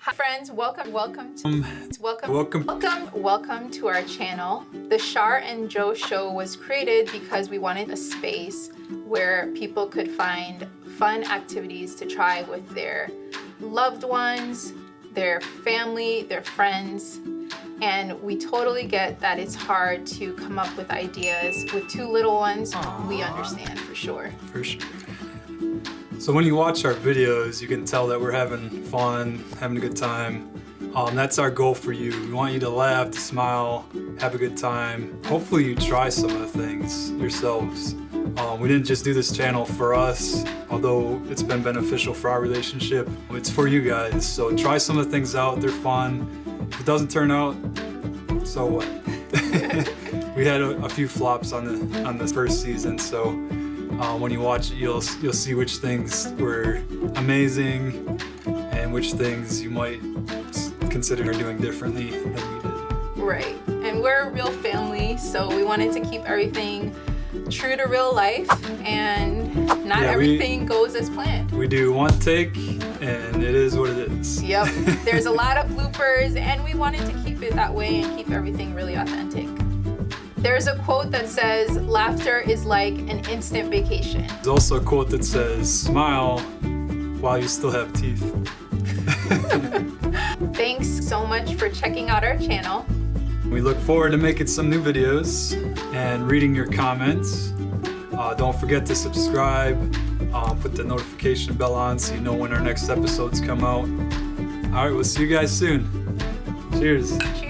Hi friends, welcome to our channel. The Shar and Joe Show was created because we wanted a space where people could find fun activities to try with their loved ones, their family, their friends. And we totally get that it's hard to come up with ideas with two little ones. Aww. We understand for sure. For sure. So when you watch our videos, you can tell that we're having fun, having a good time. That's our goal for you. We want you to laugh, to smile, have a good time. Hopefully you try some of the things yourselves. We didn't just do this channel for us, although it's been beneficial for our relationship. It's for you guys, so try some of the things out, they're fun. If it doesn't turn out, so what? We had a few flops on the first season, so when you watch it, you'll see which things were amazing and which things you might consider doing differently than we did. Right, and we're a real family, so we wanted to keep everything true to real life, and not everything goes as planned. We do one take, and it is what it is. Yep, there's a lot of bloopers, and we wanted to keep it that way and keep everything really authentic. There's a quote that says, laughter is like an instant vacation. There's also a quote that says, smile while you still have teeth. Thanks so much for checking out our channel. We look forward to making some new videos and reading your comments. Don't forget to subscribe, put the notification bell on so you know when our next episodes come out. All right, we'll see you guys soon. Cheers. Cheers.